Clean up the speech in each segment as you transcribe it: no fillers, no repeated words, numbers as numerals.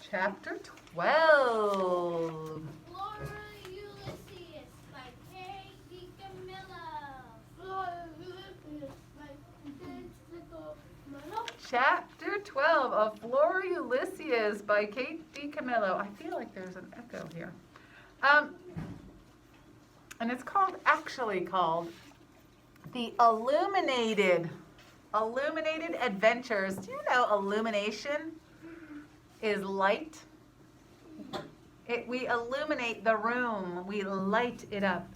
Chapter 12. Flora, Ulysses by DiCamillo. Flora, Ulysses by DiCamillo. Chapter 12 of Flora, Ulysses by Kate DiCamillo. I feel like there's an echo here. And it's actually called The Illuminated Adventures. Do you know illumination is light? We illuminate the room. We light it up.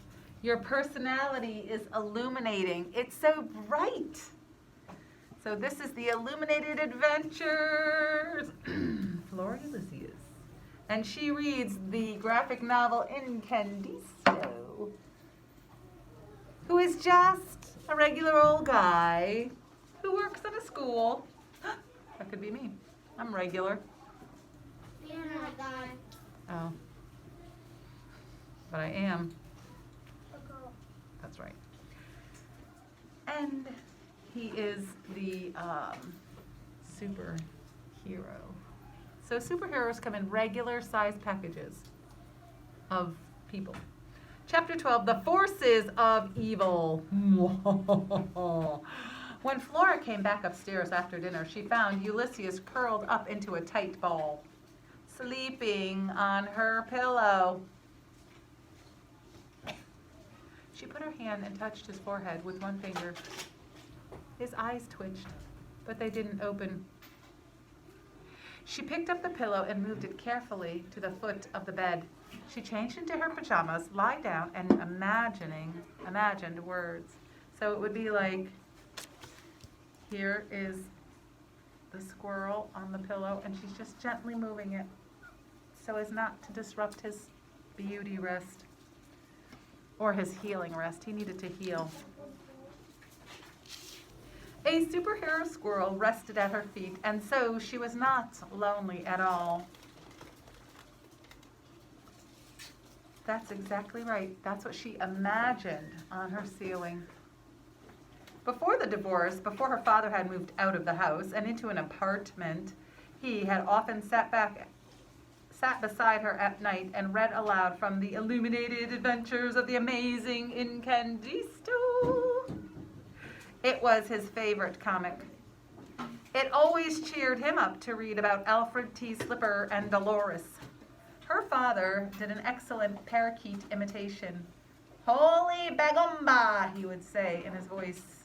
Your personality is illuminating. It's so bright. So this is the Illuminated Adventures. Flora Ulysses. And she reads the graphic novel Incandisto, who is just a regular old guy who works at a school. That could be me. I'm regular. You're not a guy. Oh. But I am. A girl. That's right. And he is the superhero. So superheroes come in regular sized packages of people. Chapter 12, The Forces of Evil. When Flora came back upstairs after dinner, she found Ulysses curled up into a tight ball, sleeping on her pillow. She put her hand and touched his forehead with one finger. His eyes twitched, but they didn't open. She picked up the pillow and moved it carefully to the foot of the bed. She changed into her pajamas, lied down, and imagined words. So it would be like, here is the squirrel on the pillow, and she's just gently moving it so as not to disrupt his beauty rest or his healing rest. He needed to heal. A superhero squirrel rested at her feet, and so she was not lonely at all. That's exactly right. That's what she imagined on her ceiling. Before the divorce, before her father had moved out of the house and into an apartment, he had often sat beside her at night and read aloud from the Illuminated Adventures of the Amazing Incandisto. It was his favorite comic. It always cheered him up to read about Alfred T. Slipper and Dolores. Her father did an excellent parakeet imitation. "Holy bagumba," he would say in his voice.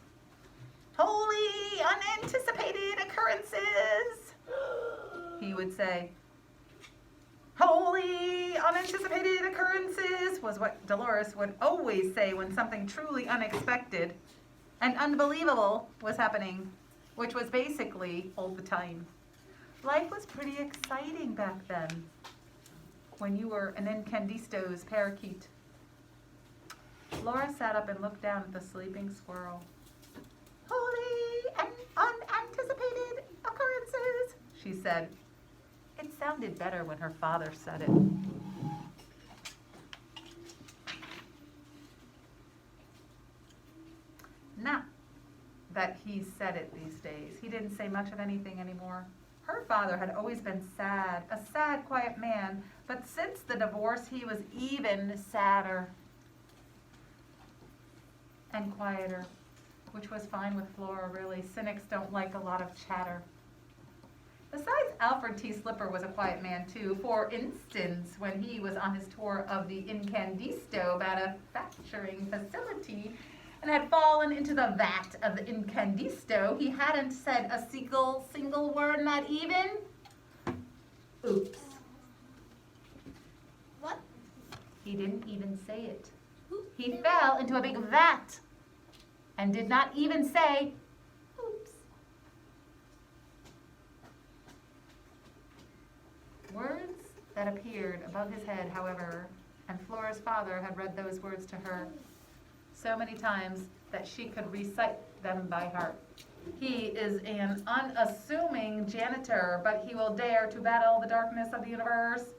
"Holy unanticipated occurrences," he would say. "Holy unanticipated occurrences" was what Dolores would always say when something truly unexpected and unbelievable was happening, which was basically all the time. Life was pretty exciting back then when you were an Incandisto's parakeet. Flora sat up and looked down at the sleeping squirrel. "Holy and unanticipated occurrences," she said. It sounded better when her father said it. Not that he said it these days. He didn't say much of anything anymore. Her father had always been sad, a sad, quiet man, but since the divorce, he was even sadder and quieter, which was fine with Flora, really. Cynics don't like a lot of chatter. Besides, Alfred T. Slipper was a quiet man, too. For instance, when he was on his tour of the Incandisto manufacturing facility and had fallen into the vat of the Incandisto, he hadn't said a single word, not even oops. What? He didn't even say it. He fell into a big vat and did not even say oops. Words that appeared above his head, however, and Flora's father had read those words to her so many times that she could recite them by heart. He is an unassuming janitor, but he will dare to battle the darkness of the universe.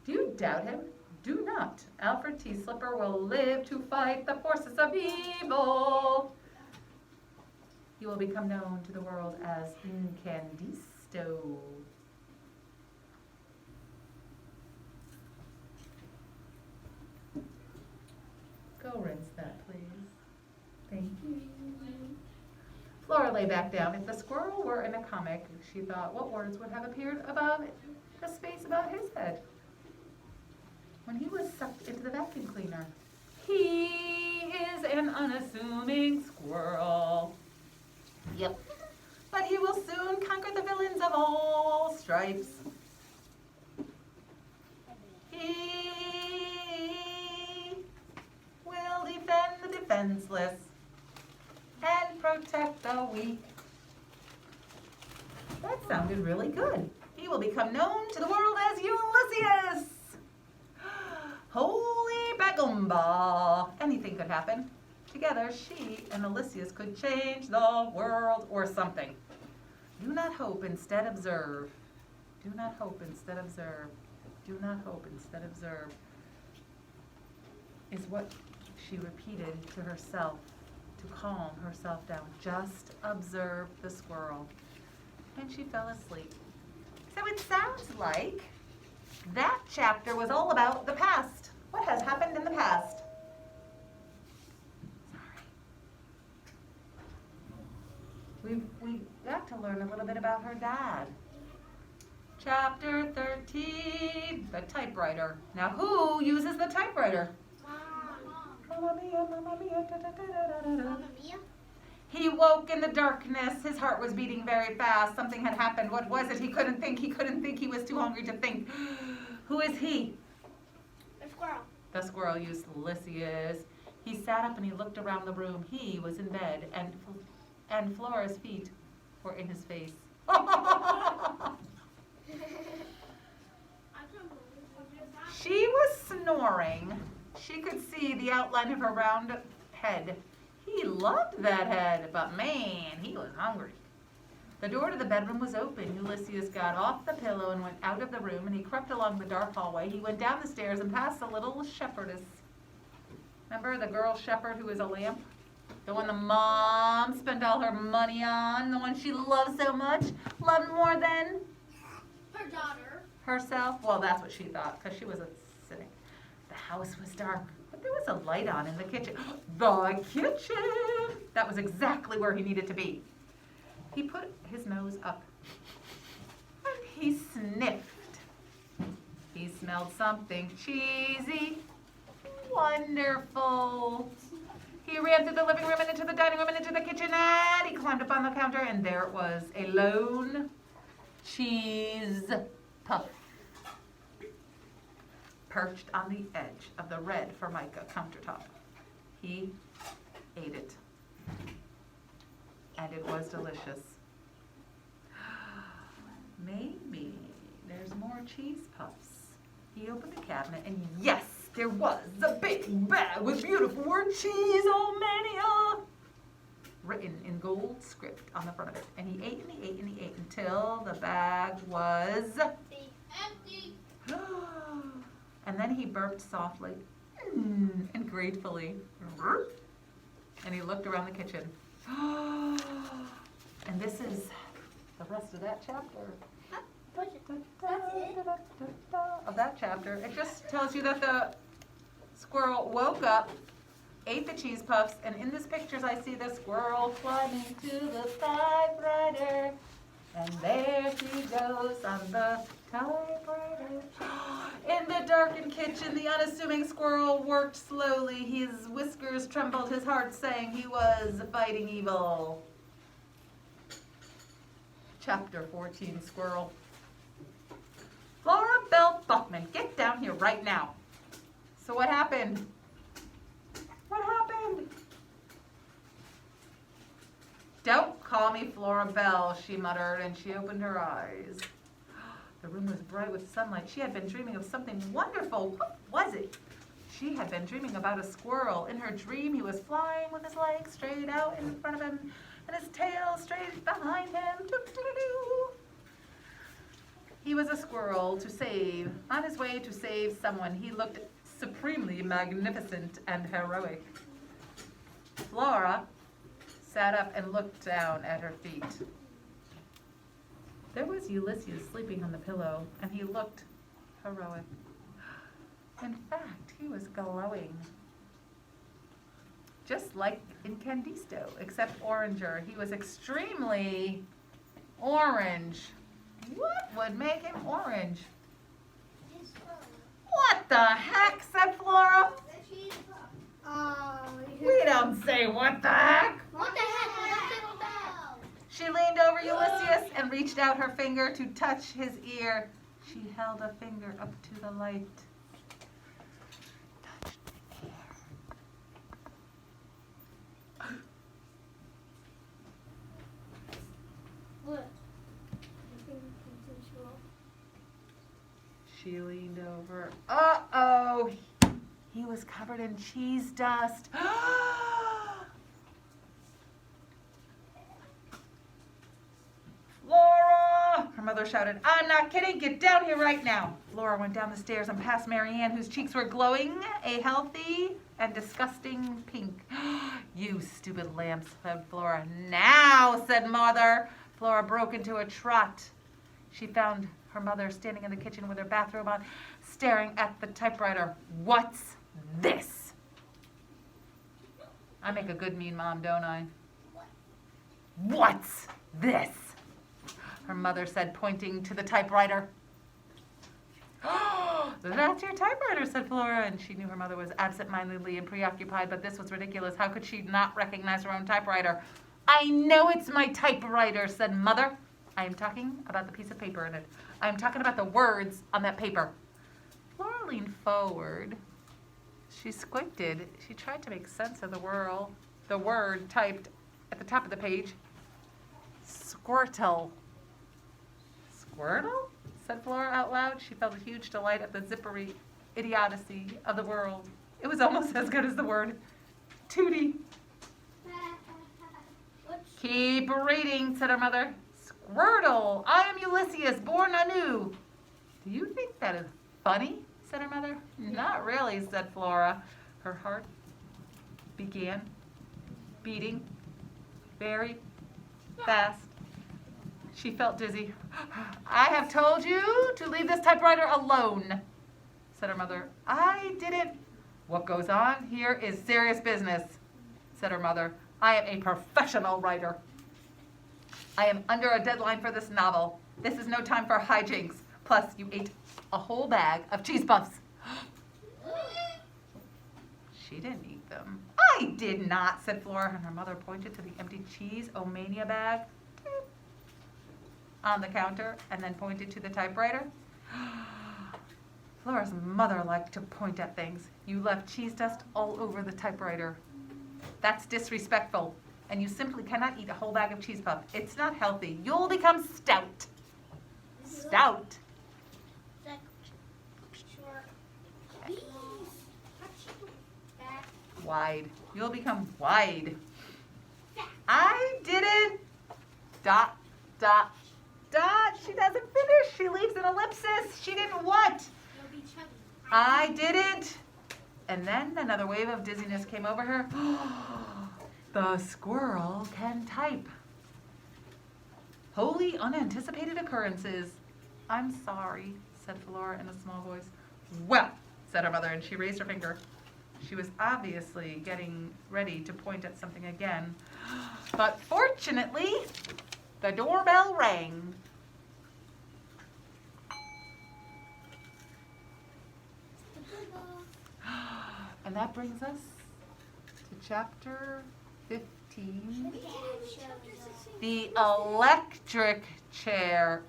Do you doubt him? Do not. Alfred T. Slipper will live to fight the forces of evil. He will become known to the world as Incandisto. lay back down. If the squirrel were in a comic, she thought, what words would have appeared above the space above his head? When he was sucked into the vacuum cleaner. He is an unassuming squirrel. Yep. But he will soon conquer the villains of all stripes. He will defend the defenseless and protect the weak. That sounded really good. He will become known to the world as Ulysses. Holy bagumba. Anything could happen. Together, she and Ulysses could change the world or something. Do not hope, instead observe. Do not hope, instead observe. Do not hope, instead observe. Is what she repeated to herself to calm herself down. Just observe the squirrel. And she fell asleep. So it sounds like that chapter was all about the past. What has happened in the past? Sorry. We got to learn a little bit about her dad. Chapter 13, the typewriter. Now who uses the typewriter? Mamma mia, mamma mia, da, da, da, da, da, da. Mamma Mia. He woke in the darkness. His heart was beating very fast. Something had happened. What was it? He couldn't think. He couldn't think. He was too hungry to think. Who is he? The squirrel. The squirrel used Ulysses. He sat up and he looked around the room. He was in bed, and Flora's feet were in his face. She was snoring. She could see the outline of her round head. He loved that head, but man, he was hungry. The door to the bedroom was open. Ulysses got off the pillow and went out of the room, and he crept along the dark hallway. He went down the stairs and past the little shepherdess. Remember the girl shepherd who was a lamp? The one the mom spent all her money on, the one she loved so much, loved more than Her daughter. herself. Well, that's what she thought, because she was a cynic. The house was dark, but there was a light on in the kitchen. The kitchen! That was exactly where he needed to be. He put his nose up, and he sniffed. He smelled something cheesy, wonderful. He ran through the living room and into the dining room and into the kitchen, and he climbed up on the counter, and there it was, a lone cheese puff, perched on the edge of the red Formica countertop. He ate it, and it was delicious. Maybe there's more cheese puffs. He opened the cabinet, and yes, there was a big bag with beautiful word Cheese-O-Mania written in gold script on the front of it. And he ate and he ate and he ate until the bag was Empty. And then he burped softly and gratefully. And he looked around the kitchen. And this is the rest of that chapter. That's it. Of that chapter. It just tells you that the squirrel woke up, ate the cheese puffs, and in these pictures I see the squirrel climbing to the typewriter. And there she goes on the typewriter. In the darkened kitchen, the unassuming squirrel worked slowly. His whiskers trembled, his heart sang. He was fighting evil. Chapter 14, Squirrel. Flora Bell Buckman, get down here right now. So what happened? What happened? Don't call me Flora Bell, she muttered, and she opened her eyes. The room was bright with sunlight. She had been dreaming of something wonderful. What was it? She had been dreaming about a squirrel. In her dream, he was flying with his legs straight out in front of him and his tail straight behind him. Doo-doo-doo-doo. He was a squirrel to save. On his way to save someone, he looked supremely magnificent and heroic. Flora sat up and looked down at her feet. There was Ulysses sleeping on the pillow, and he looked heroic. In fact, he was glowing. just like Incandisto, except oranger. He was extremely orange. What would make him orange? What the heck, said Flora. We don't say what the heck. What the heck? We don't say what the heck. She leaned over Ulysses and reached out her finger to touch his ear. She held a finger up to the light. Touch the ear. What? She leaned over. Uh-oh. He was covered in cheese dust. Flora! Her mother shouted, I'm not kidding. Get down here right now. Flora went down the stairs and past Marianne, whose cheeks were glowing a healthy and disgusting pink. You stupid lamb, said Flora. Now, said Mother. Flora broke into a trot. She found her mother standing in the kitchen with her bathrobe on, staring at the typewriter. What's this? I make a good mean mom, don't I? What's this? Her mother said, pointing to the typewriter. Oh, that's your typewriter, said Flora, and she knew her mother was absent-mindedly and preoccupied, but this was ridiculous. How could she not recognize her own typewriter? I know it's my typewriter, said Mother. I am talking about the piece of paper in it. I am talking about the words on that paper. Flora leaned forward. She squinted. She tried to make sense of the word typed at the top of the page. Squirtle. Squirtle? Said Flora out loud. She felt a huge delight at the zippery idiocy of the world. It was almost as good as the word tootie. Keep reading, said her mother. Squirtle, I am Ulysses, born anew. Do you think that is funny? Said her mother. Not really, said Flora. Her heart began beating very fast. She felt dizzy. I have told you to leave this typewriter alone, said her mother. I didn't. What goes on here is serious business, said her mother. I am a professional writer. I am under a deadline for this novel. This is no time for hijinks. Plus, you ate a whole bag of cheese puffs. She didn't eat them. I did not, said Flora, and her mother pointed to the empty cheese-o-mania bag on the counter and then pointed to the typewriter. Flora's mother liked to point at things. You left cheese dust all over the typewriter. That's disrespectful, and you simply cannot eat a whole bag of cheese puff. It's not healthy. You'll become stout. Stout. Wide. You'll become wide. I didn't. Dot, dot, dot. She doesn't finish. She leaves an ellipsis. She didn't what? I didn't. And then another wave of dizziness came over her. The squirrel can type. Wholly unanticipated occurrences. I'm sorry, said Flora in a small voice. Well, said her mother, and she raised her finger. She was obviously getting ready to point at something again. But fortunately, the doorbell rang. And that brings us to chapter 15. The electric chair.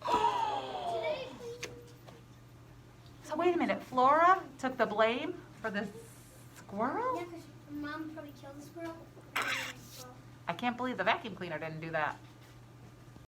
So wait a minute, Flora took the blame for the squirrel? Yeah, because Mom probably killed the squirrel. I can't believe the vacuum cleaner didn't do that.